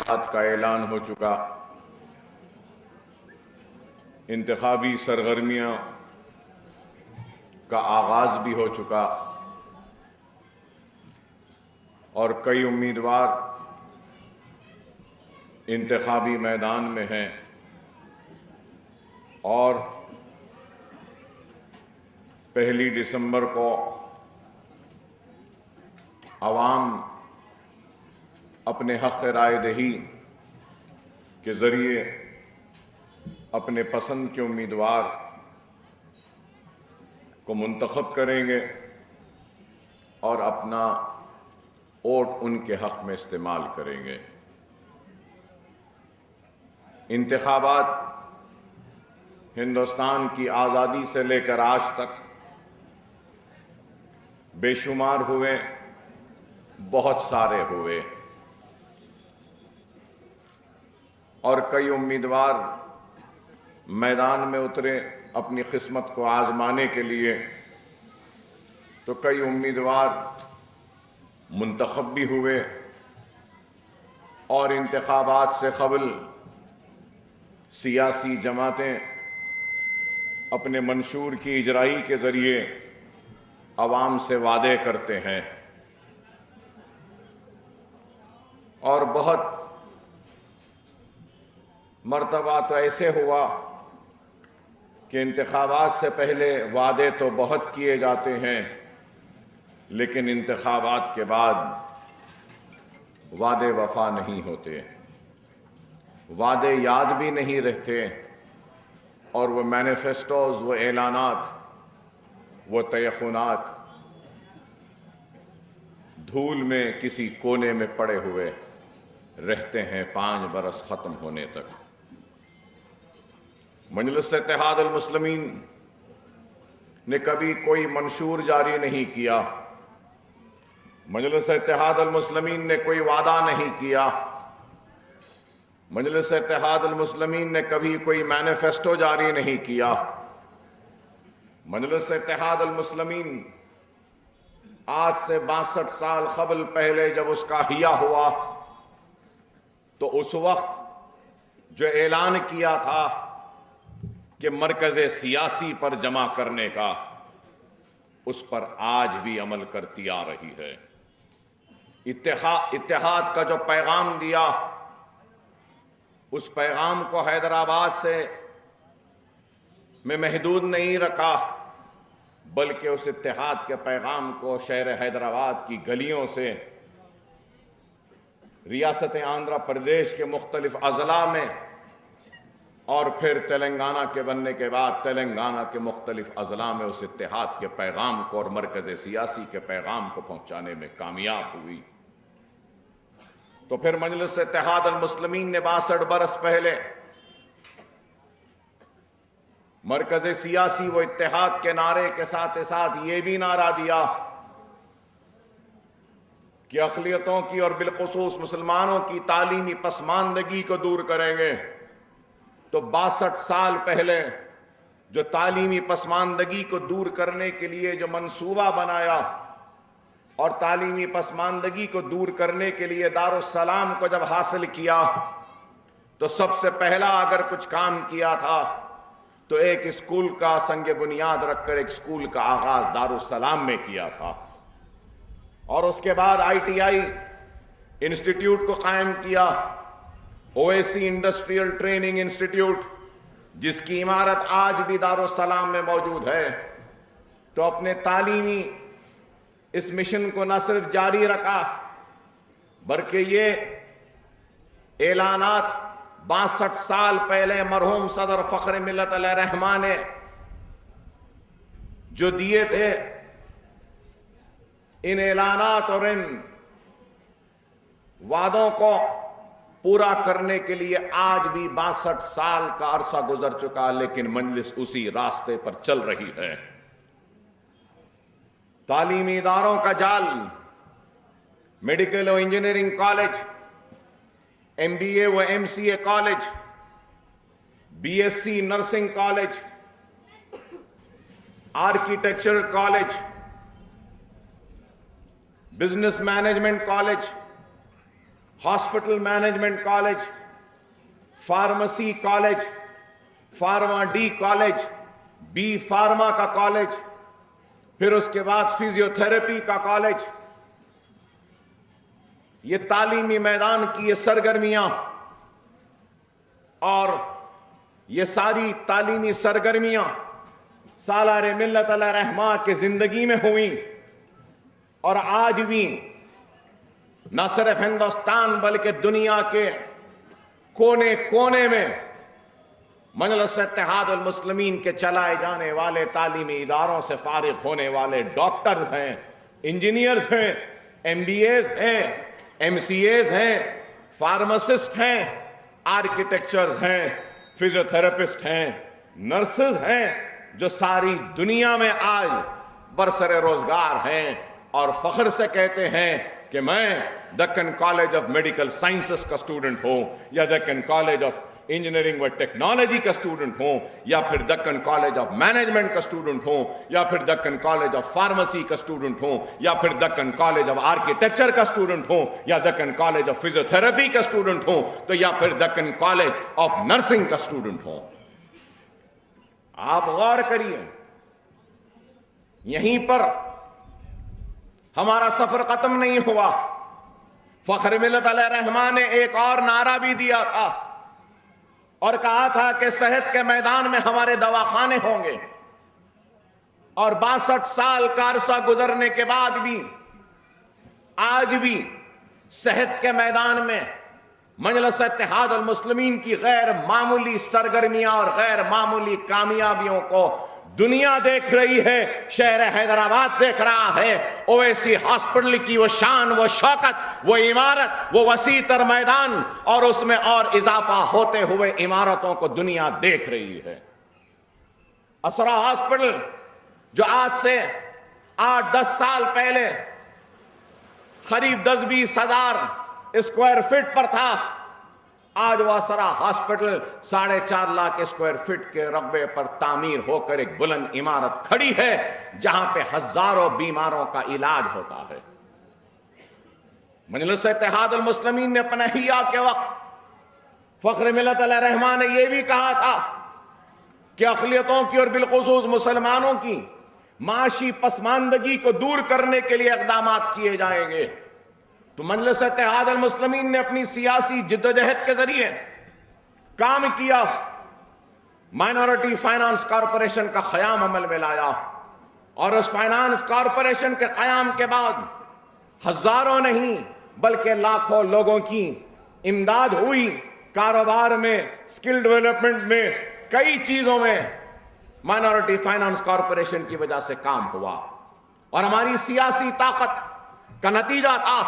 کا اعلان ہو چکا، انتخابی سرگرمیاں کا آغاز بھی ہو چکا اور کئی امیدوار انتخابی میدان میں ہیں اور 1 دسمبر کو عوام اپنے حق رائے دہی کے ذریعے اپنے پسند کے امیدوار کو منتخب کریں گے اور اپنا ووٹ ان کے حق میں استعمال کریں گے۔ انتخابات ہندوستان کی آزادی سے لے کر آج تک بے شمار ہوئے، بہت سارے ہوئے اور کئی امیدوار میدان میں اترے اپنی قسمت کو آزمانے کے لیے، تو کئی امیدوار منتخب بھی ہوئے اور انتخابات سے قبل سیاسی جماعتیں اپنے منشور کی اجرائی کے ذریعے عوام سے وعدے کرتے ہیں اور بہت مرتبہ تو ایسے ہوا کہ انتخابات سے پہلے وعدے تو بہت کیے جاتے ہیں لیکن انتخابات کے بعد وعدے وفا نہیں ہوتے، وعدے یاد بھی نہیں رہتے اور وہ مینیفیسٹوز، وہ اعلانات، وہ تیقنات دھول میں کسی کونے میں پڑے ہوئے رہتے ہیں 5 برس ختم ہونے تک۔ مجلس اتحاد المسلمین نے کبھی کوئی منشور جاری نہیں کیا، مجلس اتحاد المسلمین نے کوئی وعدہ نہیں کیا، مجلس اتحاد المسلمین نے کبھی کوئی مینیفیسٹو جاری نہیں کیا۔ مجلس اتحاد المسلمین آج سے 62 سال قبل پہلے جب اس کا احیا ہوا تو اس وقت جو اعلان کیا تھا کہ مرکز سیاسی پر جمع کرنے کا، اس پر آج بھی عمل کرتی آ رہی ہے۔ اتحاد کا جو پیغام دیا، اس پیغام کو حیدرآباد سے میں محدود نہیں رکھا بلکہ اس اتحاد کے پیغام کو شہر حیدرآباد کی گلیوں سے ریاست آندھرا پردیش کے مختلف اضلاع میں اور پھر تلنگانہ کے بننے کے بعد تلنگانہ کے مختلف اضلاع میں اس اتحاد کے پیغام کو اور مرکز سیاسی کے پیغام کو پہنچانے میں کامیاب ہوئی۔ تو پھر مجلس اتحاد المسلمین نے 62 برس پہلے مرکز سیاسی و اتحاد کے نعرے کے ساتھ ساتھ یہ بھی نعرہ دیا کہ اقلیتوں کی اور بالخصوص مسلمانوں کی تعلیمی پسماندگی کو دور کریں گے۔ تو 62 سال پہلے جو تعلیمی پسماندگی کو دور کرنے کے لیے جو منصوبہ بنایا اور تعلیمی پسماندگی کو دور کرنے کے لیے دارالسلام کو جب حاصل کیا تو سب سے پہلا اگر کچھ کام کیا تھا تو ایک اسکول کا سنگ بنیاد رکھ کر ایک اسکول کا آغاز دارالسلام میں کیا تھا اور اس کے بعد ITI انسٹیٹیوٹ کو قائم کیا، اویسی انڈسٹریل ٹریننگ انسٹیٹیوٹ، جس کی عمارت آج بھی دارالسلام میں موجود ہے۔ تو اپنے تعلیمی اس مشن کو نہ صرف جاری رکھا بلکہ یہ اعلانات 62 سال پہلے مرحوم صدر فخر ملت علیہ الرحمہ نے جو دیے تھے، ان اعلانات اور ان وعدوں کو پورا کرنے کے لیے آج بھی 62 سال کا عرصہ گزر چکا لیکن مجلس اسی راستے پر چل رہی ہے۔ تعلیمی اداروں کا جال، میڈیکل و انجینئرنگ کالج، MBA و MCA college, BSc nursing college, architecture college, business management college, hospital management college, pharmacy college, pharma D college, B pharma کا کالج، پھر اس کے بعد فزیوتھراپی کا کالج. یہ تعلیمی میدان کی یہ سرگرمیاں اور یہ ساری تعلیمی سرگرمیاں سالار ملت علیہ رحمہ کے زندگی میں ہوئیں، اور آج بھی نہ صرف ہندوستان بلکہ دنیا کے کونے کونے میں مجلس اتحاد المسلمین کے چلائے جانے والے تعلیمی اداروں سے فارغ ہونے والے ڈاکٹرز ہیں، انجینئرز ہیں، ایم بی ایز ہیں، ایم سی ایز ہیں، فارماسسٹ ہیں، آرکیٹیکچرز ہیں، فزیوتھراپسٹ ہیں، نرسز ہیں، جو ساری دنیا میں آج برسر روزگار ہیں اور فخر سے کہتے ہیں کہ میں Deccan college of medical sciences کا اسٹوڈنٹ ہوں، یا دکن کالج آف انجینئرنگ و ٹیکنالوجی کا اسٹوڈنٹ ہوں، یا پھر دکن کالج آف مینجمنٹ کا اسٹوڈنٹ ہوں، یا پھر دکن کالج آف فارمیسی کا اسٹوڈنٹ ہوں، یا پھر دکن کالج آف آرکیٹیکچر کا اسٹوڈنٹ ہوں، یا دکن کالج آف فزیوتھراپی کا اسٹوڈنٹ ہوں، تو یا پھر دکن کالج آف نرسنگ کا اسٹوڈنٹ ہوں. آپ غور کریے، یہیں پر ہمارا سفر ختم نہیں ہوا. فخر ملت علیہ رحمہ نے ایک اور نعرہ بھی دیا تھا اور کہا تھا کہ صحت کے میدان میں ہمارے دواخانے ہوں گے. اور 62 سال کا عرصہ گزرنے کے بعد بھی آج بھی صحت کے میدان میں مجلس اتحاد المسلمین کی غیر معمولی سرگرمیاں اور غیر معمولی کامیابیوں کو دنیا دیکھ رہی ہے. شہر حیدرآباد دیکھ رہا ہے. اویسی ہاسپٹل کی وہ شان، وہ شوکت، وہ عمارت، وہ وسیع تر میدان اور اس میں اور اضافہ ہوتے ہوئے عمارتوں کو دنیا دیکھ رہی ہے. اسرا ہاسپٹل جو آج سے 8-10 سال پہلے قریب 10-20 ہزار اسکوائر فٹ پر تھا، آج وہ اسرا ہاسپٹل 4.5 لاکھ اسکوائر فٹ کے رقبے پر تعمیر ہو کر ایک بلند عمارت کھڑی ہے جہاں پہ ہزاروں بیماروں کا علاج ہوتا ہے. مجلس اتحاد المسلمین نے اپنے احیاء کے وقت فخر ملت علیہ رحمہ نے یہ بھی کہا تھا کہ اقلیتوں کی اور بالخصوص مسلمانوں کی معاشی پسماندگی کو دور کرنے کے لیے اقدامات کیے جائیں گے. تو مجلس اتحاد المسلمین نے اپنی سیاسی جدوجہد کے ذریعے کام کیا. مائنورٹی فائنانس کارپوریشن کا قیام عمل میں لایا، اور اس فائنانس کارپوریشن کے قیام کے بعد ہزاروں نہیں بلکہ لاکھوں لوگوں کی امداد ہوئی. کاروبار میں، اسکل ڈیولپمنٹ میں، کئی چیزوں میں مائنورٹی فائنانس کارپوریشن کی وجہ سے کام ہوا. اور ہماری سیاسی طاقت کا نتیجہ تھا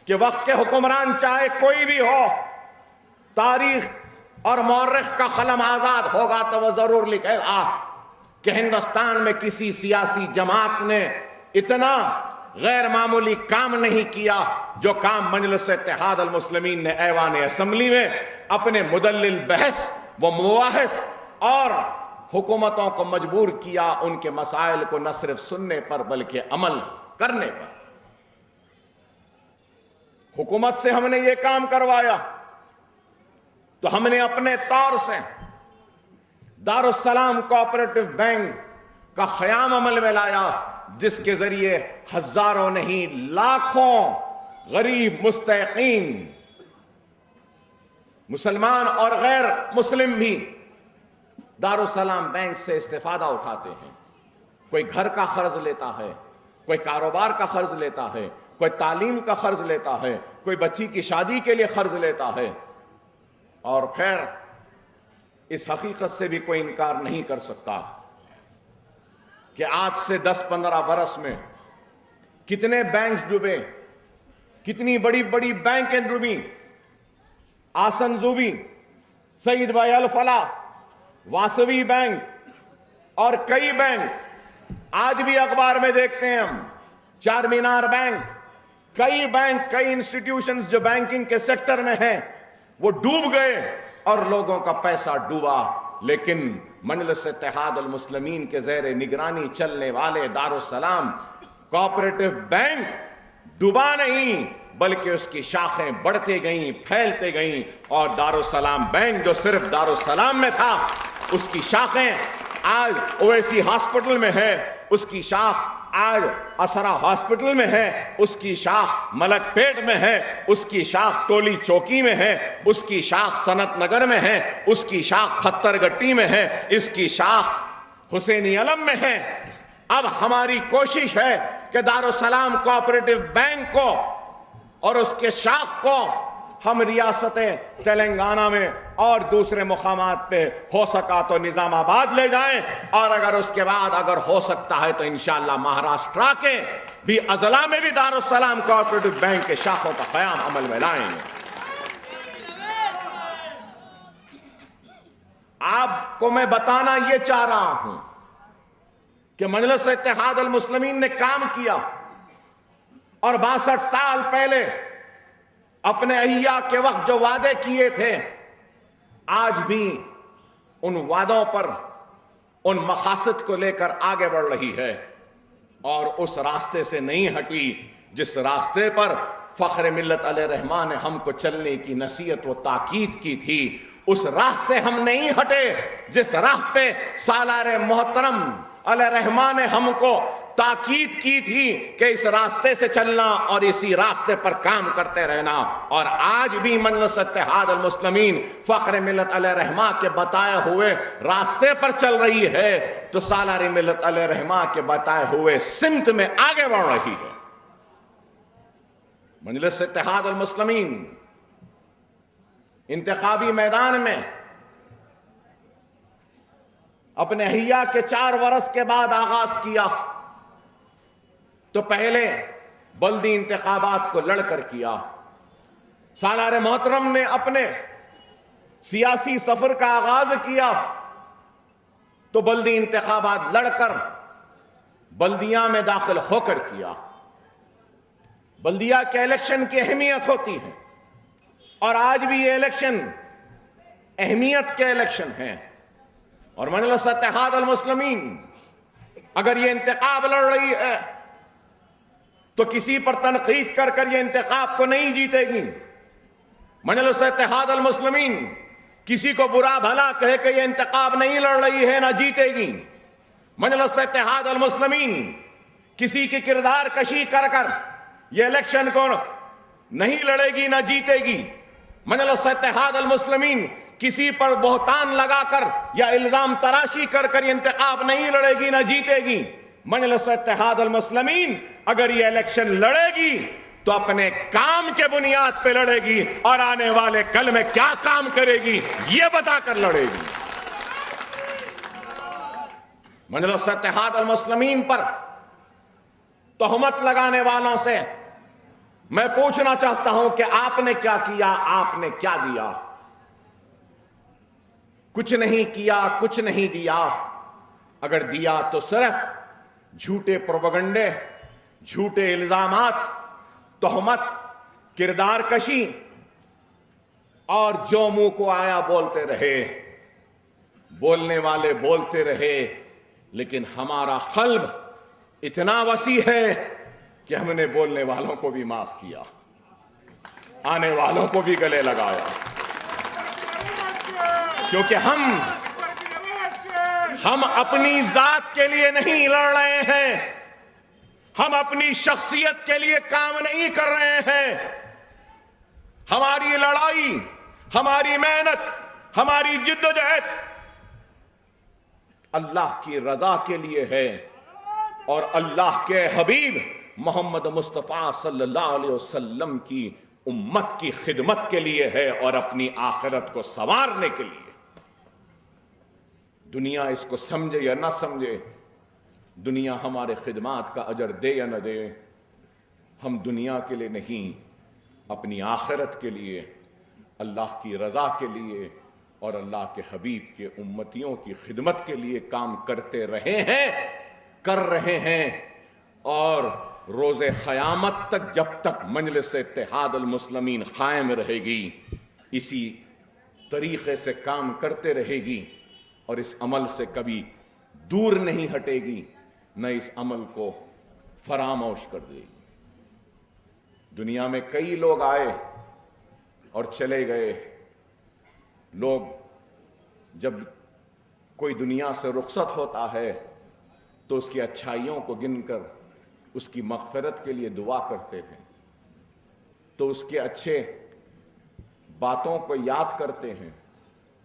کہ وقت کے حکمران چاہے کوئی بھی ہو، تاریخ اور مورخ کا قلم آزاد ہوگا تو وہ ضرور لکھے گا کہ ہندوستان میں کسی سیاسی جماعت نے اتنا غیر معمولی کام نہیں کیا جو کام مجلس اتحاد المسلمین نے ایوان اسمبلی میں اپنے مدلل بحث و مباحث اور حکومتوں کو مجبور کیا ان کے مسائل کو نہ صرف سننے پر بلکہ عمل کرنے پر. حکومت سے ہم نے یہ کام کروایا تو ہم نے اپنے طور سے دارالسلام کوآپریٹو بینک کا قیام عمل میں لایا، جس کے ذریعے ہزاروں نہیں لاکھوں غریب مستحقین مسلمان اور غیر مسلم بھی دارالسلام بینک سے استفادہ اٹھاتے ہیں. کوئی گھر کا قرض لیتا ہے، کوئی کاروبار کا قرض لیتا ہے، کوئی تعلیم کا قرض لیتا ہے، کوئی بچی کی شادی کے لیے قرض لیتا ہے. اور پھر اس حقیقت سے بھی کوئی انکار نہیں کر سکتا کہ آج سے 10-15 برس میں کتنے بینکس ڈوبے، کتنی بڑی بڑی بینکیں ڈوبی. آسن زوبی، سعید بھائی الفلاح، واسوی بینک اور کئی بینک آج بھی اخبار میں دیکھتے ہیں ہم. چار مینار بینک، کئی بینک، کئی انسٹیٹیوشنز جو بینکنگ کے سیکٹر میں ہیں وہ ڈوب گئے اور لوگوں کا پیسہ ڈوبا. لیکن مجلس اتحاد المسلمین کے زیر نگرانی چلنے والے دارالسلام کوآپریٹو بینک ڈوبا نہیں بلکہ اس کی شاخیں بڑھتے گئیں، پھیلتے گئیں، اور دارالسلام بینک جو صرف دارالسلام میں تھا، اس کی شاخیں آج اویسی ہاسپٹل میں ہے، اس کی شاخ آج اسرا ہاسپٹل میں ہے، اس کی شاخ ملک پیٹ میں ہے، اس کی شاخ ٹولی چوکی میں ہے، اس کی شاخ صنعت نگر میں ہے، اس کی شاخ پتھر گٹی میں ہے، اس کی شاخ حسینی علم میں ہے۔ اب ہماری کوشش ہے کہ دارالسلام کوآپریٹو بینک کو اور اس کے شاخ کو ہم ریاست تلنگانہ میں اور دوسرے مقامات پہ ہو سکا تو نظام آباد لے جائیں، اور اگر اس کے بعد اگر ہو سکتا ہے تو انشاءاللہ مہاراشٹرا کے بھی اضلاع میں بھی دارالسلام کوآپریٹو بینک کے شاخوں کا قیام عمل میں لائیں گے۔ آپ کو میں بتانا یہ چاہ رہا ہوں کہ مجلس اتحاد المسلمین نے کام کیا، اور 62 سال پہلے اپنے احیاء کے وقت جو وعدے کیے تھے، آج بھی ان وعدوں پر، ان مقاصد کو لے کر آگے بڑھ رہی ہے، اور اس راستے سے نہیں ہٹی جس راستے پر فخر ملت علیہ رحمٰن نے ہم کو چلنے کی نصیحت و تاکید کی تھی۔ اس راہ سے ہم نہیں ہٹے جس راہ پہ سالار محترم علیہ رحمٰن نے ہم کو تاکید کی تھی کہ اس راستے سے چلنا اور اسی راستے پر کام کرتے رہنا، اور آج بھی مجلس اتحاد المسلمین فخر ملت علیہ رحمٰ کے بتائے ہوئے راستے پر چل رہی ہے، تو سالار ملت علیہ رحمٰ کے بتائے ہوئے سمت میں آگے بڑھ رہی ہے۔ مجلس اتحاد المسلمین انتخابی میدان میں اپنے احیاء کے 4 برس کے بعد آغاز کیا، تو پہلے بلدی انتخابات کو لڑ کر کیا۔ سالار محترم نے اپنے سیاسی سفر کا آغاز کیا تو بلدی انتخابات لڑ کر بلدیاں میں داخل ہو کر کیا۔ بلدیہ کے الیکشن کی اہمیت ہوتی ہے، اور آج بھی یہ الیکشن اہمیت کے الیکشن ہیں، اور مجلس اتحاد المسلمین اگر یہ انتخاب لڑ رہی ہے تو کسی پر تنقید کر کر یہ انتخاب کو نہیں جیتے گی۔ مجلس اتحاد المسلمین کسی کو برا بھلا کہے کہ یہ انتخاب نہیں لڑ رہی ہے، نہ جیتے گی۔ مجلس اتحاد المسلمین کسی کی کردار کشی کر کر یہ الیکشن کو نہیں لڑے گی، نہ جیتے گی۔ مجلس اتحاد المسلمین کسی پر بہتان لگا کر یا الزام تراشی کر کر یہ انتخاب نہیں لڑے گی، نہ جیتے گی۔ مجلس اتحاد المسلمین اگر یہ الیکشن لڑے گی تو اپنے کام کے بنیاد پہ لڑے گی، اور آنے والے کل میں کیا کام کرے گی یہ بتا کر لڑے گی۔ مجلس اتحاد المسلمین پر تہمت لگانے والوں سے میں پوچھنا چاہتا ہوں کہ آپ نے کیا کیا، آپ نے کیا دیا؟ کچھ نہیں کیا، کچھ نہیں دیا۔ اگر دیا تو صرف جھوٹے پروپیگنڈے، جھوٹے الزامات، تہمت، کردار کشی، اور جو منہ کو آیا بولتے رہے۔ بولنے والے بولتے رہے، لیکن ہمارا قلب اتنا وسیع ہے کہ ہم نے بولنے والوں کو بھی معاف کیا، آنے والوں کو بھی گلے لگایا، کیونکہ ہم اپنی ذات کے لیے نہیں لڑ رہے ہیں، ہم اپنی شخصیت کے لیے کام نہیں کر رہے ہیں۔ ہماری لڑائی، ہماری محنت، ہماری جدوجہد اللہ کی رضا کے لیے ہے، اور اللہ کے حبیب محمد مصطفیٰ صلی اللہ علیہ وسلم کی امت کی خدمت کے لیے ہے، اور اپنی آخرت کو سنوارنے کے لیے۔ دنیا اس کو سمجھے یا نہ سمجھے، دنیا ہمارے خدمات کا اجر دے یا نہ دے، ہم دنیا کے لیے نہیں، اپنی آخرت کے لیے، اللہ کی رضا کے لیے اور اللہ کے حبیب کے امتیوں کی خدمت کے لیے کام کرتے رہے ہیں، کر رہے ہیں، اور روز قیامت تک جب تک مجلس اتحاد المسلمین قائم رہے گی، اسی طریقے سے کام کرتے رہے گی، اور اس عمل سے کبھی دور نہیں ہٹے گی، نہ اس عمل کو فراموش کر دے گی۔ دنیا میں کئی لوگ آئے اور چلے گئے. لوگ جب کوئی دنیا سے رخصت ہوتا ہے تو اس کی اچھائیوں کو گن کر اس کی مغفرت کے لیے دعا کرتے ہیں, تو اس کے اچھے باتوں کو یاد کرتے ہیں,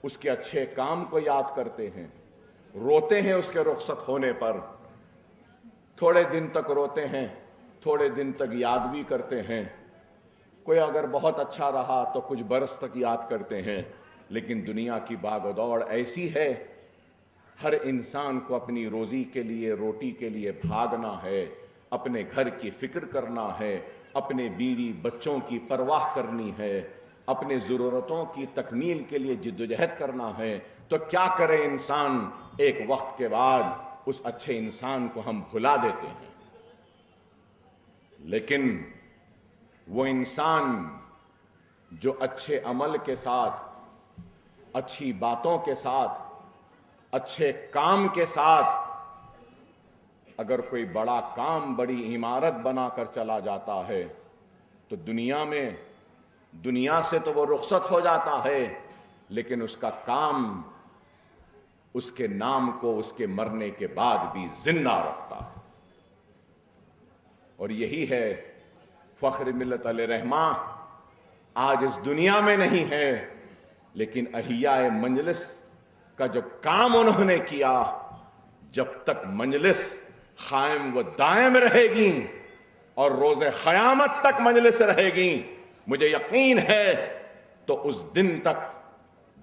اس کے اچھے کام کو یاد کرتے ہیں, روتے ہیں اس کے رخصت ہونے پر. تھوڑے دن تک روتے ہیں, تھوڑے دن تک یاد بھی کرتے ہیں. کوئی اگر بہت اچھا رہا تو کچھ برس تک یاد کرتے ہیں. لیکن دنیا کی باغ و دوڑ ایسی ہے, ہر انسان کو اپنی روزی کے لیے, روٹی کے لیے بھاگنا ہے, اپنے گھر کی فکر کرنا ہے, اپنے بیوی بچوں کی پرواہ کرنی ہے, اپنے ضرورتوں کی تکمیل کے لیے جدوجہد کرنا ہے. تو کیا کرے انسان؟ ایک وقت کے بعد اس اچھے انسان کو ہم بھلا دیتے ہیں. لیکن وہ انسان جو اچھے عمل کے ساتھ, اچھی باتوں کے ساتھ, اچھے کام کے ساتھ اگر کوئی بڑا کام, بڑی عمارت بنا کر چلا جاتا ہے تو دنیا سے تو وہ رخصت ہو جاتا ہے, لیکن اس کا کام اس کے نام کو اس کے مرنے کے بعد بھی زندہ رکھتا ہے. اور یہی ہے فخر ملت علیہ رحمہ. آج اس دنیا میں نہیں ہے, لیکن احیاء مجلس کا جو کام انہوں نے کیا, جب تک مجلس قائم و دائم رہے گی اور روز قیامت تک مجلس رہے گی, مجھے یقین ہے تو اس دن تک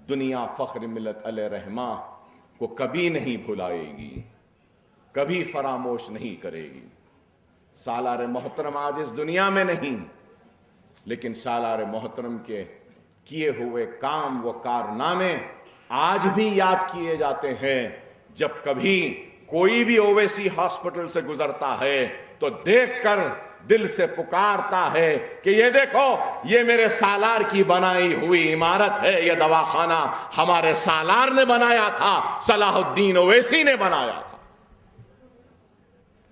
دنیا فخر ملت علیہ رحمہ کو کبھی نہیں بھلائے گی, کبھی فراموش نہیں کرے گی. سالار محترم آج اس دنیا میں نہیں, لیکن سالار محترم کے کیے ہوئے کام و کارنامے آج بھی یاد کیے جاتے ہیں. جب کبھی کوئی بھی اویسی ہاسپٹل سے گزرتا ہے تو دیکھ کر دل سے پکارتا ہے کہ یہ دیکھو, یہ میرے سالار کی بنائی ہوئی عمارت ہے, یہ دواخانہ ہمارے سالار نے بنایا تھا, صلاح الدین اویسی نے بنایا تھا.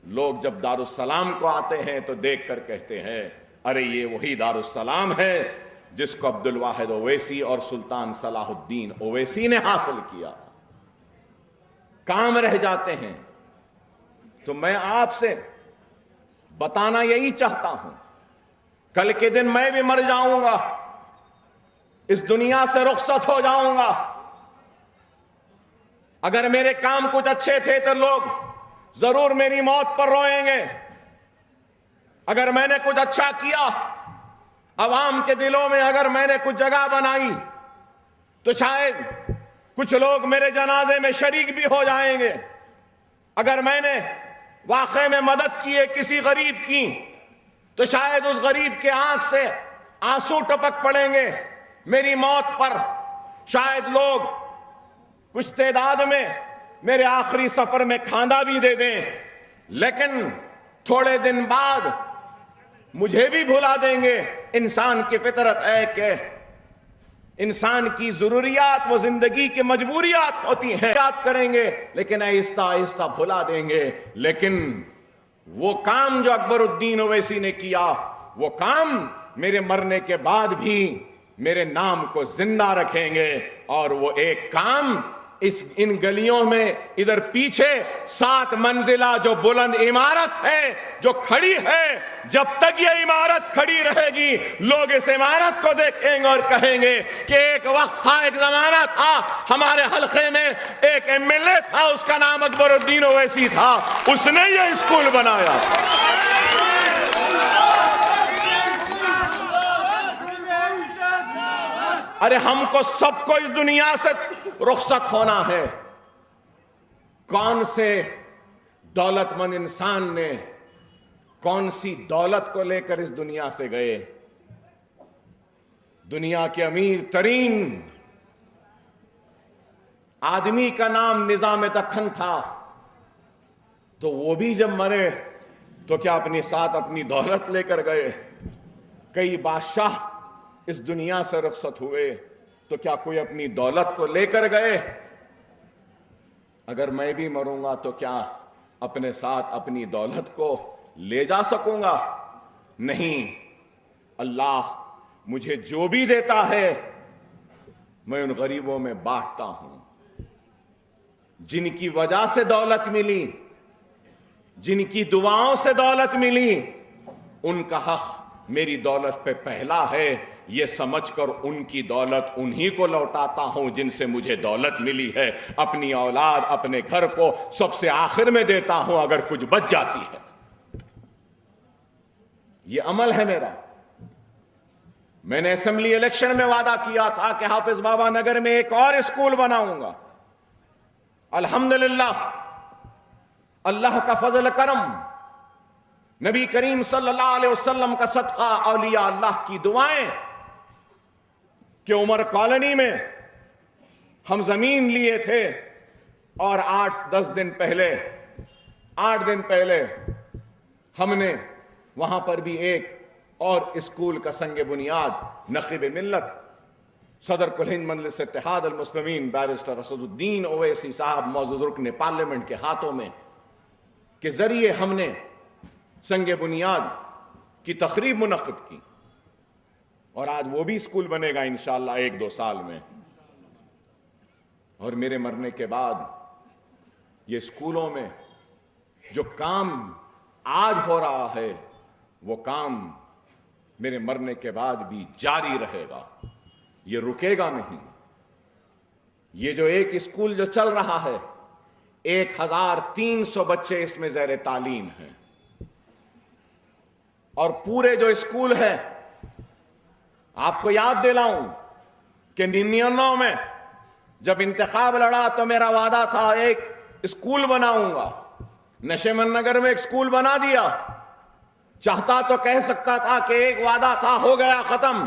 لوگ جب دارالسلام کو آتے ہیں تو دیکھ کر کہتے ہیں ارے یہ وہی دارالسلام ہے جس کو عبد الواحد اویسی اور سلطان صلاح الدین اویسی نے حاصل کیا تھا. کام رہ جاتے ہیں. تو میں آپ سے بتانا یہی چاہتا ہوں, کل کے دن میں بھی مر جاؤں گا, اس دنیا سے رخصت ہو جاؤں گا. اگر میرے کام کچھ اچھے تھے تو لوگ ضرور میری موت پر روئیں گے. اگر میں نے کچھ اچھا کیا, عوام کے دلوں میں اگر میں نے کچھ جگہ بنائی, تو شاید کچھ لوگ میرے جنازے میں شریک بھی ہو جائیں گے. اگر میں نے واقعے میں مدد کی ہے کسی غریب کی, تو شاید اس غریب کے آنکھ سے آنسو ٹپک پڑیں گے میری موت پر. شاید لوگ کچھ تعداد میں میرے آخری سفر میں کھانا بھی دے دیں, لیکن تھوڑے دن بعد مجھے بھی بھلا دیں گے. انسان کی فطرت ہے کہ انسان کی ضروریات وہ زندگی کی مجبوریات ہوتی ہیں, یاد کریں گے لیکن آہستہ آہستہ بھلا دیں گے. لیکن وہ کام جو اکبر الدین اویسی نے کیا, وہ کام میرے مرنے کے بعد بھی میرے نام کو زندہ رکھیں گے. اور وہ ایک کام ان گلیوں میں ادھر پیچھے 7 منزلہ جو بلند عمارت ہے جو کھڑی ہے, جب تک یہ عمارت کھڑی رہے گی لوگ اس عمارت کو دیکھیں گے اور کہیں گے کہ ایک وقت تھا, ایک زمانہ تھا, ہمارے حلقے میں ایک MLA تھا, اس کا نام اکبر الدین اویسی تھا, اس نے یہ اسکول بنایا. ارے ہم کو سب کو اس دنیا سے رخصت ہونا ہے. کون سے دولت مند انسان نے کون سی دولت کو لے کر اس دنیا سے گئے؟ دنیا کے امیر ترین آدمی کا نام نظام دکن تھا, تو وہ بھی جب مرے تو کیا اپنے ساتھ اپنی دولت لے کر گئے؟ کئی بادشاہ اس دنیا سے رخصت ہوئے تو کیا کوئی اپنی دولت کو لے کر گئے؟ اگر میں بھی مروں گا تو کیا اپنے ساتھ اپنی دولت کو لے جا سکوں گا؟ نہیں. اللہ مجھے جو بھی دیتا ہے میں ان غریبوں میں بانٹتا ہوں. جن کی وجہ سے دولت ملی، جن کی دعاؤں سے دولت ملی، ان کا حق میری دولت پہ پہلا ہے. یہ سمجھ کر ان کی دولت انہی کو لوٹاتا ہوں جن سے مجھے دولت ملی ہے. اپنی اولاد، اپنے گھر کو سب سے آخر میں دیتا ہوں اگر کچھ بچ جاتی ہے. یہ عمل ہے میرا. میں نے اسمبلی الیکشن میں وعدہ کیا تھا کہ حافظ بابا نگر میں ایک اور اسکول بناؤں گا. الحمدللہ اللہ کا فضل کرم، نبی کریم صلی اللہ علیہ وسلم کا صدقہ، اولیاء اللہ کی دعائیں کہ عمر کالونی میں ہم زمین لیے تھے اور 8 دن پہلے ہم نے وہاں پر بھی ایک اور اسکول کا سنگ بنیاد نقیب ملت صدر کل ہند مجلس اتحاد المسلمین بیرسٹر اسد الدین اویسی صاحب معزز رکن پارلیمنٹ کے ہاتھوں میں کے ذریعے ہم نے سنگ بنیاد کی تقریب منعقد کی، اور آج وہ بھی اسکول بنے گا انشاءاللہ 1-2 سال میں. اور میرے مرنے کے بعد یہ اسکولوں میں جو کام آج ہو رہا ہے وہ کام میرے مرنے کے بعد بھی جاری رہے گا، یہ رکے گا نہیں. یہ جو ایک اسکول جو چل رہا ہے 1300 بچے اس میں زیر تعلیم ہیں، اور پورے جو اسکول ہے آپ کو یاد دلاؤں کہ 99 میں جب انتخاب لڑا تو میرا وعدہ تھا ایک اسکول بناؤں گا. نشیمن نگر میں ایک اسکول بنا دیا. چاہتا تو کہہ سکتا تھا کہ ایک وعدہ تھا ہو گیا ختم،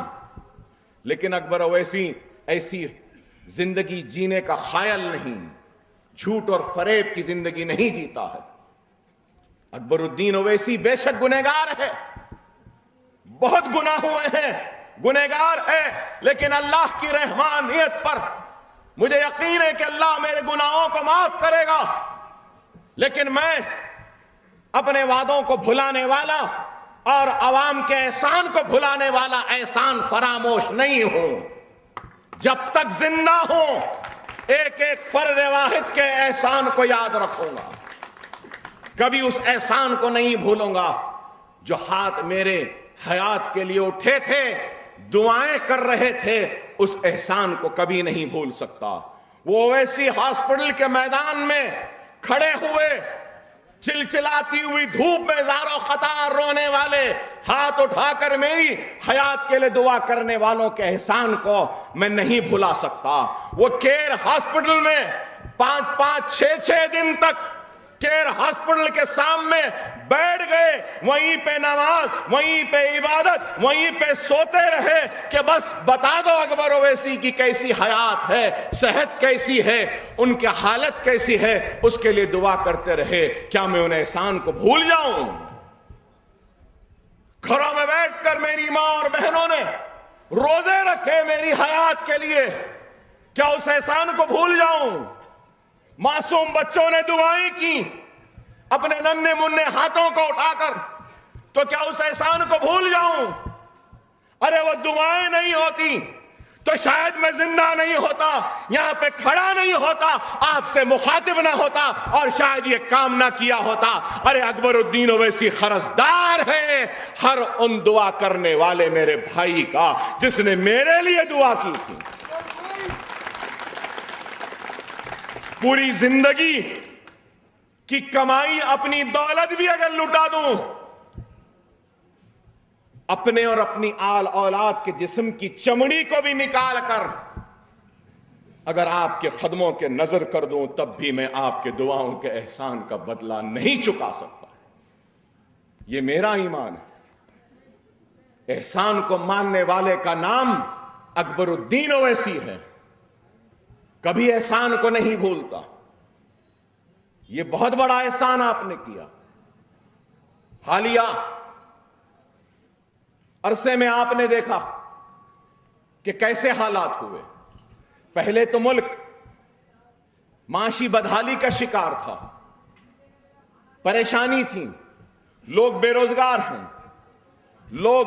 لیکن اکبر اویسی ایسی زندگی جینے کا خیال نہیں، جھوٹ اور فریب کی زندگی نہیں جیتا ہے. اکبر الدین اویسی بے شک گنہگار ہے، بہت گناہ ہوئے ہیں، گنہگار ہے، لیکن اللہ کی رحمانیت پر مجھے یقین ہے کہ اللہ میرے گناہوں کو معاف کرے گا. لیکن میں اپنے وعدوں کو بھلانے والا اور عوام کے احسان کو بھلانے والا احسان فراموش نہیں ہوں. جب تک زندہ ہوں ایک ایک فرد واحد کے احسان کو یاد رکھوں گا، کبھی اس احسان کو نہیں بھولوں گا. جو ہاتھ میرے حیات کے لیے اٹھے تھے، دعائیں کر رہے تھے، اس احسان کو کبھی نہیں بھول سکتا. وہ اویسی ہاسپٹل کے میدان میں کھڑے ہوئے، چلچلاتی ہوئی دھوپ میں زاروں خطار رونے والے، ہاتھ اٹھا کر میری حیات کے لیے دعا کرنے والوں کے احسان کو میں نہیں بھلا سکتا. وہ کیئر ہاسپٹل میں 5-6 دن تک کیئر ہاسپٹل کے سامنے بیٹھ گئے، وہیں پہ نماز، وہیں پہ عبادت، وہیں پہ سوتے رہے کہ بس بتا دو اکبر اویسی کی کیسی حیات ہے، صحت کیسی ہے، ان کی حالت کیسی ہے، اس کے لیے دعا کرتے رہے. کیا میں ان احسان کو بھول جاؤں؟ گھروں میں بیٹھ کر میری ماں اور بہنوں نے روزے رکھے میری حیات کے لیے، کیا اس احسان کو بھول جاؤں؟ معصوم بچوں نے دعائیں کی اپنے ننھے منھے ہاتھوں کو اٹھا کر، تو کیا اس احسان کو بھول جاؤں؟ ارے وہ دعائیں نہیں ہوتی تو شاید میں زندہ نہیں ہوتا، یہاں پہ کھڑا نہیں ہوتا، آپ سے مخاطب نہ ہوتا، اور شاید یہ کام نہ کیا ہوتا. ارے اکبر الدین اویسی قرضدار ہے ہر ان دعا کرنے والے میرے بھائی کا جس نے میرے لیے دعا کی تھی. پوری زندگی کی کمائی، اپنی دولت بھی اگر لٹا دوں، اپنے اور اپنی آل اولاد کے جسم کی چمڑی کو بھی نکال کر اگر آپ کے قدموں کے نظر کر دوں، تب بھی میں آپ کے دعاؤں کے احسان کا بدلہ نہیں چکا سکتا. یہ میرا ایمان ہے. احسان کو ماننے والے کا نام اکبر الدین اویسی ہے، کبھی احسان کو نہیں بھولتا. یہ بہت بڑا احسان آپ نے کیا. حالیہ عرصے میں آپ نے دیکھا کہ کیسے حالات ہوئے. پہلے تو ملک معاشی بدحالی کا شکار تھا، پریشانی تھی، لوگ بے روزگار ہیں، لوگ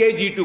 KG to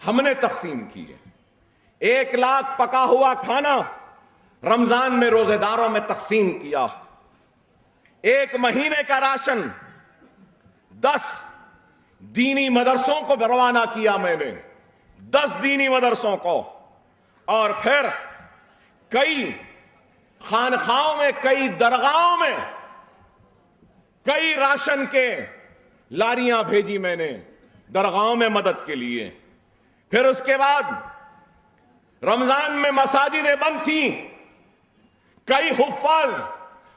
ہم نے تقسیم کیے. 1 لاکھ پکا ہوا کھانا رمضان میں روزے داروں میں تقسیم کیا. 1 مہینے کا راشن 10 دینی مدرسوں کو روانہ کیا میں نے, 10 دینی مدرسوں کو. اور پھر کئی خانقاہوں میں, کئی درگاہوں میں کئی راشن کے لاریاں بھیجی میں نے درگاہوں میں مدد کے لیے. پھر اس کے بعد رمضان میں مساجدیں بند تھیں, کئی حفاظ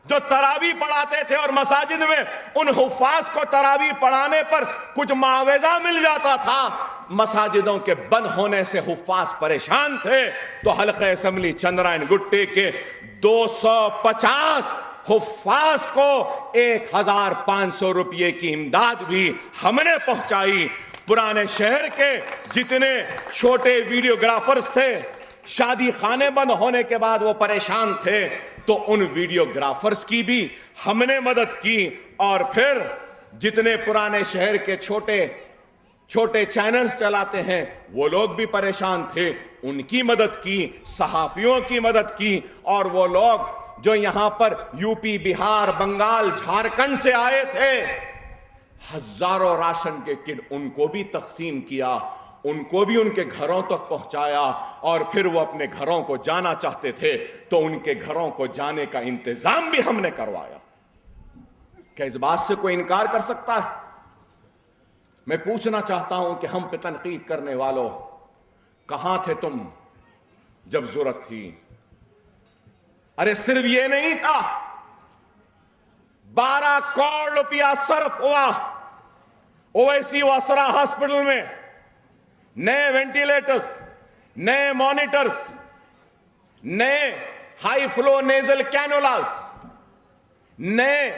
جو تراویح پڑھاتے تھے اور مساجد میں ان حفاظ کو تراویح پڑھانے پر کچھ معاوضہ مل جاتا تھا, مساجدوں کے بند ہونے سے حفاظ پریشان تھے. تو حلقہ اسمبلی چندرائن گٹی کے 250 حفاظ کو 1500 روپے کی امداد بھی ہم نے پہنچائی. پرانے شہر کے جتنے چھوٹے ویڈیوگرافرز تھے, شادی خانے بند ہونے کے بعد وہ پریشان تھے, تو ان ویڈیوگرافرز کی بھی ہم نے مدد کی. اور پھر جتنے پرانے شہر کے چھوٹے چینلز چلاتے ہیں وہ لوگ بھی پریشان تھے, ان کی مدد کی, صحافیوں کی مدد کی. اور وہ لوگ جو یہاں پر یو پی, بہار, بنگال, جھارکھنڈ سے آئے تھے, ہزاروں راشن کے کٹ ان کو بھی تقسیم کیا, ان کو بھی ان کے گھروں تک پہنچایا. اور پھر وہ اپنے گھروں کو جانا چاہتے تھے تو ان کے گھروں کو جانے کا انتظام بھی ہم نے کروایا. کیا اس بات سے کوئی انکار کر سکتا ہے؟ میں پوچھنا چاہتا ہوں کہ ہم پہ تنقید کرنے والوں, کہاں تھے تم جب ضرورت تھی؟ ارے صرف یہ نہیں تھا, 12 کروڑ روپیہ صرف ہوا اویسی واسرا ہاسپٹل میں, نئے وینٹیلیٹرز, نئے مانیٹرز, نئے ہائی فلو نیزل کینولاز, نئے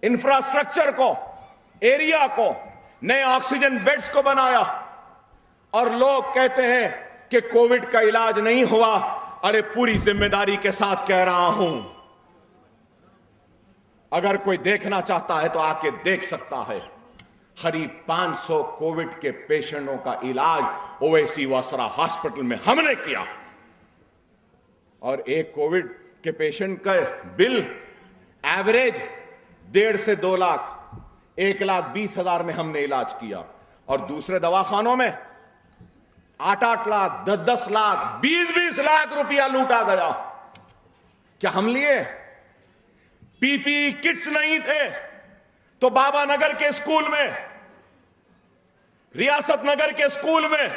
انفراسٹرکچر کو, ایریا کو, نئے آکسیجن بیڈز کو بنایا. اور لوگ کہتے ہیں کہ کووڈ کا علاج نہیں ہوا. ارے پوری ذمہ داری کے ساتھ کہہ رہا ہوں, اگر کوئی دیکھنا چاہتا ہے تو آ کے دیکھ سکتا ہے. قریب 500 کووڈ کے پیشنٹوں کا علاج اویسی واسرا ہاسپٹل میں ہم نے کیا. اور ایک کووڈ کے پیشنٹ کا بل ایوریج 1.5 سے 2 لاکھ, 1,20,000 میں ہم نے علاج کیا. اور دوسرے دواخانوں میں 8 لاکھ, 10 لاکھ, 20 لاکھ روپیہ لوٹا گیا. کیا ہم لیے؟ پی پی کٹس نہیں تھے تو بابا نگر کے اسکول میں, ریاست نگر کے اسکول میں,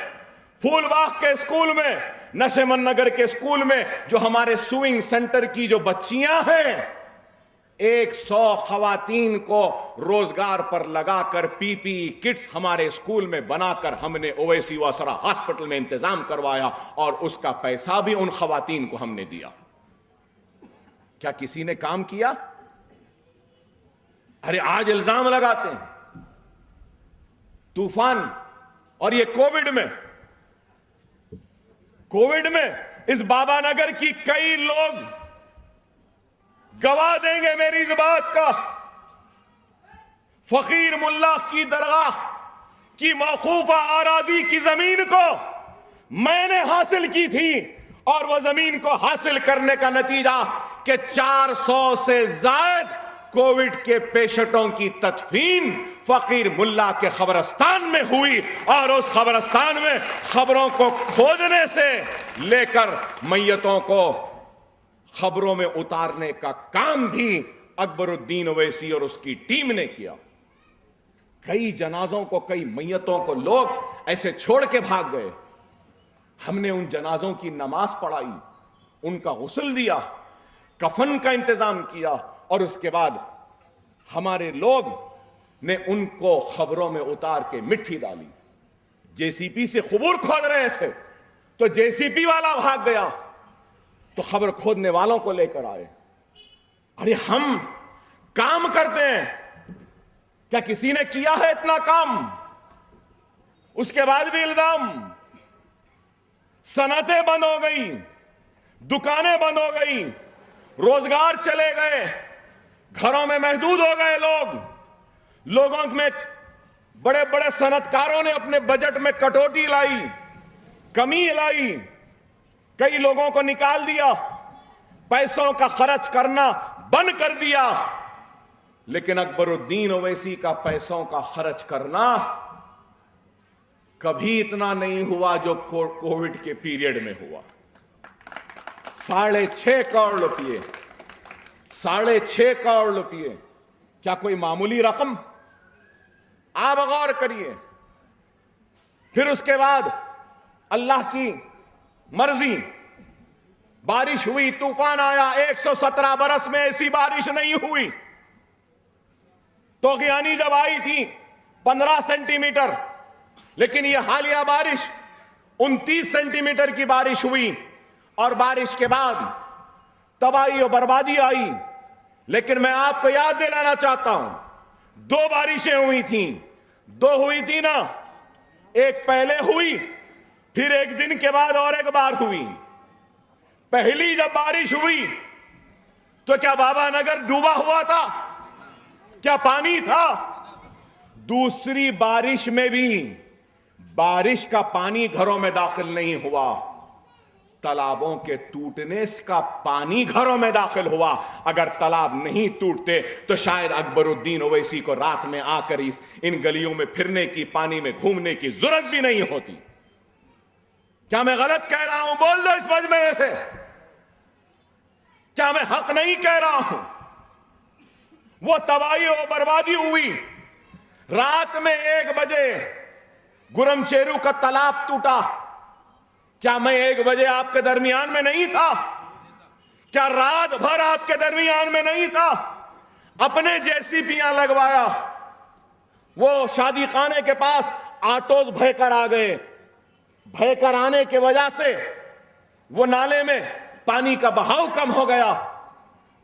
پھول باغ کے اسکول میں, نشیمن نگر کے اسکول میں جو ہمارے سوئنگ سینٹر کی جو بچیاں ہیں, 100 خواتین کو روزگار پر لگا کر پی پی کٹس ہمارے اسکول میں بنا کر ہم نے اویسی واسرا ہاسپٹل میں انتظام کروایا. اور اس کا پیسہ بھی ان خواتین کو ہم نے دیا. کیا کسی نے کام کیا؟ ارے آج الزام لگاتے ہیں طوفان اور یہ کووڈ میں اس بابا نگر کی کئی لوگ گواہ دیں گے میری اس بات کا. فقیر ملا کی درگاہ کی موقوفہ اراضی کی زمین کو میں نے حاصل کی تھی, اور وہ زمین کو حاصل کرنے کا نتیجہ کہ 400 سے زائد کووڈ کے پیشنٹوں کی تدفین فقیر ملا کے قبرستان میں ہوئی. اور اس قبرستان میں خبروں کو کھودنے سے لے کر میتوں کو خبروں میں اتارنے کا کام بھی اکبر الدین اویسی اور اس کی ٹیم نے کیا. کئی جنازوں کو, کئی میتوں کو لوگ ایسے چھوڑ کے بھاگ گئے. ہم نے ان جنازوں کی نماز پڑھائی, ان کا غسل دیا, کفن کا انتظام کیا, اور اس کے بعد ہمارے لوگ نے ان کو خبروں میں اتار کے مٹی ڈالی. جے سی پی سے قبور کھود رہے تھے تو جے سی پی والا بھاگ گیا تو خبر کھودنے والوں کو لے کر آئے. ارے ہم کام کرتے ہیں, کیا کسی نے کیا ہے اتنا کام؟ اس کے بعد بھی الزام. صنعتیں بند ہو گئی, دکانیں بند ہو گئی, روزگار چلے گئے, گھروں میں محدود ہو گئے لوگوں میں بڑے بڑے صنعتکاروں نے اپنے بجٹ میں کٹوتی لائی، کمی لائی، کئی لوگوں کو نکال دیا، پیسوں کا خرچ کرنا بند کر دیا، لیکن اکبر الدین اویسی کا پیسوں کا خرچ کرنا کبھی اتنا نہیں ہوا جو کووڈ کے پیریڈ میں ہوا۔ 6.5 کروڑ روپئے، 6.5 کروڑ روپئے، کیا کوئی معمولی رقم؟ آپ غور کریے۔ پھر اس کے بعد اللہ کی مرضی، بارش ہوئی، طوفان آیا، 117 برس میں ایسی بارش نہیں ہوئی۔ طوفانی جب آئی تھی 15 سینٹی میٹر، لیکن یہ حالیہ بارش 29 سینٹی میٹر کی بارش ہوئی، اور بارش کے بعد تباہی و بربادی آئی۔ لیکن میں آپ کو یاد دلانا چاہتا ہوں، 2 بارشیں ہوئی تھیں، 2 ہوئی تھی نا، ایک پہلے ہوئی، پھر ایک دن کے بعد اور ایک بار ہوئی۔ پہلی جب بارش ہوئی تو کیا بابا نگر ڈوبا ہوا تھا؟ کیا پانی تھا؟ دوسری بارش میں بھی بارش کا پانی گھروں میں داخل نہیں ہوا، تالابوں کے ٹوٹنے کا پانی گھروں میں داخل ہوا۔ اگر تالاب نہیں ٹوٹتے تو شاید اکبر الدین اویسی کو رات میں آ کر ان گلیوں میں پھرنے کی، پانی میں گھومنے کی ضرورت بھی نہیں ہوتی۔ کیا میں غلط کہہ رہا ہوں؟ بول دو اس مجمع سے، کیا میں حق نہیں کہہ رہا ہوں؟ وہ تباہی و بربادی ہوئی۔ رات میں 1 بجے گرم چیرو کا تالاب ٹوٹا، کیا میں 1 بجے آپ کے درمیان میں نہیں تھا؟ کیا رات بھر آپ کے درمیان میں نہیں تھا؟ اپنے JCBیاں لگوایا، وہ شادی خانے کے پاس آٹوز بھے کر آ گئے، بھے کر آنے کی وجہ سے وہ نالے میں پانی کا بہاؤ کم ہو گیا،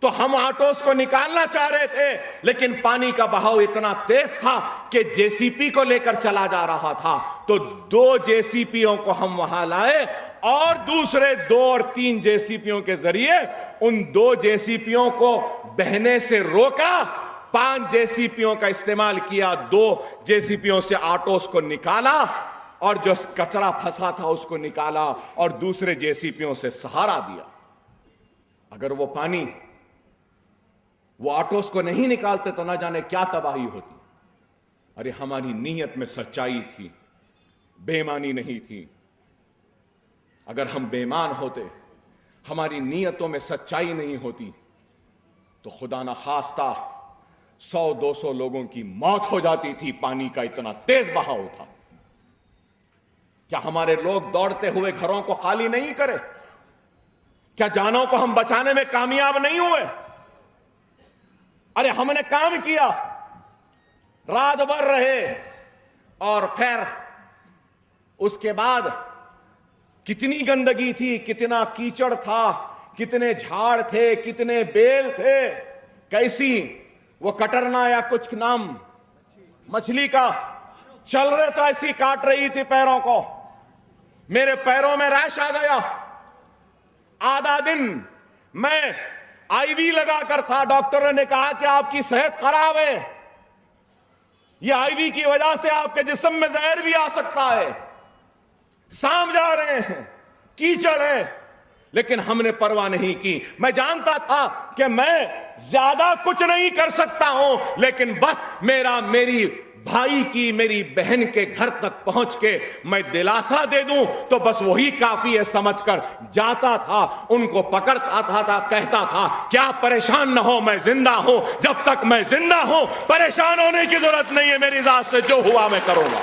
تو ہم آٹوز کو نکالنا چاہ رہے تھے، لیکن پانی کا بہاؤ اتنا تیز تھا کہ JCB کو لے کر چلا جا رہا تھا، تو 2 JCBوں کو ہم وہاں لائے، اور دوسرے 2 اور 3 JCBوں کے ذریعے ان 2 JCBوں کو بہنے سے روکا، 5 JCBوں کا استعمال کیا، 2 JCBوں سے آٹوز کو نکالا، اور جو کچرا پھنسا تھا اس کو نکالا، اور دوسرے JCBوں سے سہارا دیا۔ اگر وہ پانی، وہ آٹوز کو نہیں نکالتے تو نہ جانے کیا تباہی ہوتی۔ ارے ہماری نیت میں سچائی تھی، بے ایمانی نہیں تھی۔ اگر ہم بے ایمان ہوتے، ہماری نیتوں میں سچائی نہیں ہوتی، تو خدا نہ خواستہ 100-200 لوگوں کی موت ہو جاتی تھی، پانی کا اتنا تیز بہاؤ تھا۔ کیا ہمارے لوگ دوڑتے ہوئے گھروں کو خالی نہیں کرے؟ کیا جانوں کو ہم بچانے میں کامیاب نہیں ہوئے؟ ارے ہم نے کام کیا، رات بھر رہے، اور پھر اس کے بعد کتنی گندگی تھی، کتنا کیچڑ تھا، کتنے جھاڑ تھے، کتنے بیل تھے، کیسی وہ کٹرنا یا کچھ نام مچھلی کا چل رہے تھا، ایسی کاٹ رہی تھی پیروں کو۔ میرے پیروں میں ریش آ گیا، آدھا دن میں IV لگا کر تھا۔ ڈاکٹروں نے کہا کہ آپ کی صحت خراب ہے، یہ IV کی وجہ سے آپ کے جسم میں زہر بھی آ سکتا ہے، سانپ جا رہے ہیں، کیچڑ ہے، لیکن ہم نے پرواہ نہیں کی۔ میں جانتا تھا کہ میں زیادہ کچھ نہیں کر سکتا ہوں، لیکن بس میری بھائی کی، میری بہن کے گھر تک پہنچ کے میں دلاسا دے دوں تو بس وہی کافی ہے سمجھ کر جاتا تھا، ان کو پکڑتا تھا، کہتا تھا کیا پریشان نہ ہو، میں زندہ ہوں، جب تک میں زندہ ہوں پریشان ہونے کی ضرورت نہیں ہے، میری ذات سے جو ہوا میں کروں گا۔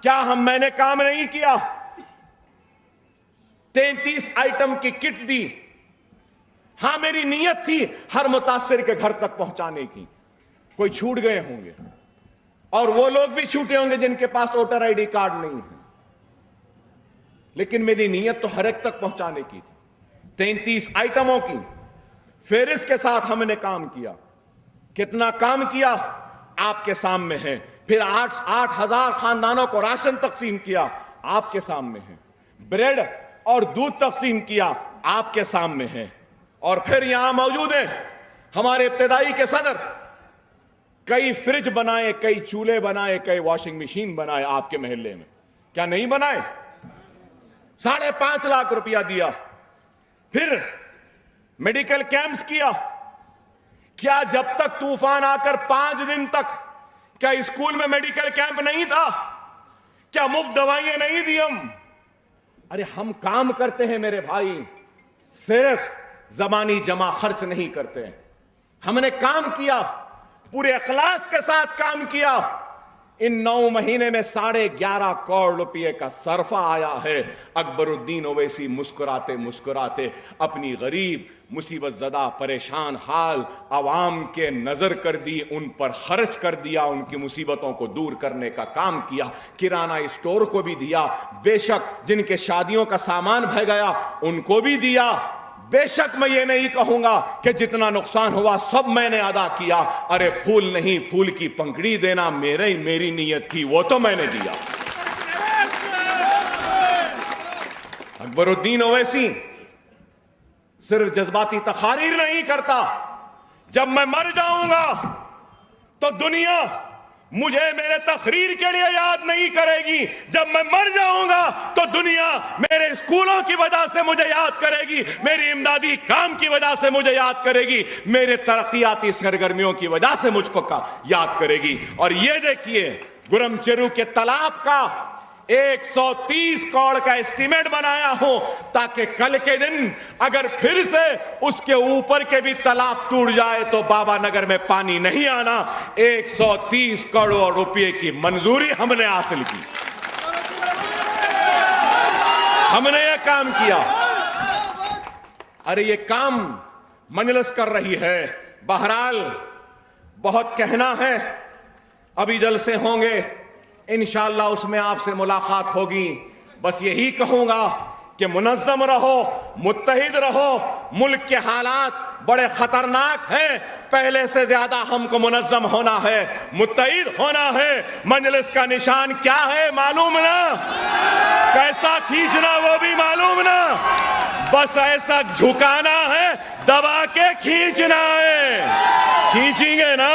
کیا میں نے کام نہیں کیا؟ 33 آئٹم کی کٹ دی۔ ہاں میری نیت تھی ہر متاثر کے گھر تک پہنچانے کی۔ کوئی چھوٹ گئے ہوں گے، اور وہ لوگ بھی چھوٹے ہوں گے جن کے پاس ووٹر ID کارڈ نہیں ہے، لیکن میری نیت تو ہر ایک تک پہنچانے کی تھی۔ 33 آئٹموں کی فہرست کے ساتھ ہم نے کام کیا۔ کتنا کام کیا آپ کے سامنے ہے۔ پھر 8,000 خاندانوں کو راشن تقسیم کیا، آپ کے سامنے ہے۔ بریڈ اور دودھ تقسیم کیا، آپ کے سامنے ہے۔ اور پھر یہاں موجود ہیں ہمارے ابتدائی کے صدر کئی فریج بنائے, کئی چولہے بنائے, کئی واشنگ مشین بنائے آپ کے محلے میں, کیا نہیں بنائے؟ 5.5 لاکھ روپیہ دیا. پھر میڈیکل کیمپس کیا. کیا جب تک طوفان آ کر 5 دن تک کیا اسکول میں میڈیکل کیمپ نہیں تھا؟ کیا مفت دوائیں نہیں دی ہم؟ ارے ہم کام کرتے ہیں میرے بھائی, صرف زبانی جمع خرچ نہیں کرتے ہیں. ہم نے کام کیا, پورے اخلاص کے ساتھ کام کیا. ان 9 مہینے میں 11.5 کروڑ روپے کا صرفہ آیا ہے. اکبر الدین اویسی مسکراتے مسکراتے اپنی غریب, مصیبت زدہ, پریشان حال عوام کے نظر کر دی, ان پر خرچ کر دیا, ان کی مصیبتوں کو دور کرنے کا کام کیا. کرانہ اسٹور کو بھی دیا, بے شک جن کے شادیوں کا سامان بہ گیا ان کو بھی دیا. بے شک میں یہ نہیں کہوں گا کہ جتنا نقصان ہوا سب میں نے ادا کیا. ارے پھول نہیں, پھول کی پنکھڑی دینا میری نیت تھی, وہ تو میں نے دیا. اکبر الدین اویسی صرف جذباتی تقاریر نہیں کرتا. جب میں مر جاؤں گا تو دنیا مجھے میرے تقریر کے لیے یاد نہیں کرے گی. جب میں مر جاؤں گا تو دنیا میرے اسکولوں کی وجہ سے مجھے یاد کرے گی, میری امدادی کام کی وجہ سے مجھے یاد کرے گی, میرے ترقیاتی سرگرمیوں کی وجہ سے مجھ کو یاد کرے گی. اور یہ دیکھیے گرم چرو کے تالاب کا 130 کروڑ کا اسٹیمیٹ بنایا ہوں تاکہ کل کے دن اگر پھر سے اس کے اوپر کے بھی تالاب ٹوٹ جائے تو بابا نگر میں پانی نہیں آنا. 130 کروڑ روپے کی منظوری ہم نے حاصل کی, ہم نے یہ کام کیا. ارے یہ کام مجلس کر رہی ہے. بہرحال بہت کہنا ہے, ابھی جلسے ہوں گے انشاءاللہ, اس میں آپ سے ملاقات ہوگی. بس یہی کہوں گا کہ منظم رہو, متحد رہو. ملک کے حالات بڑے خطرناک ہیں, پہلے سے زیادہ ہم کو منظم ہونا ہے, متحد ہونا ہے. مجلس کا نشان کیا ہے معلوم نا, کیسا کھینچنا وہ بھی معلوم نا, بس ایسا جھکانا ہے, دبا کے کھینچنا ہے. کھینچیں گے نا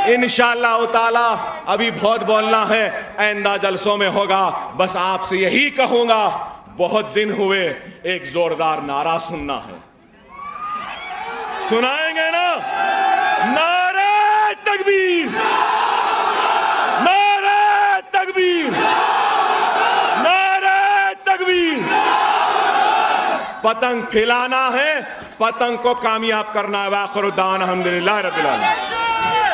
انشاءاللہ تعالی. ابھی بہت بولنا ہے, آئندہ جلسوں میں ہوگا. بس آپ سے یہی کہوں گا, بہت دن ہوئے, ایک زوردار نعرہ سننا ہے. سنائیں گے نا؟ نعرہ تکبیر, نعرہ تکبیر, نعرہ تکبیر. پتنگ پھیلانا ہے, پتنگ کو کامیاب کرنا ہے. وآخر دعوانا الحمدللہ رب العالمین.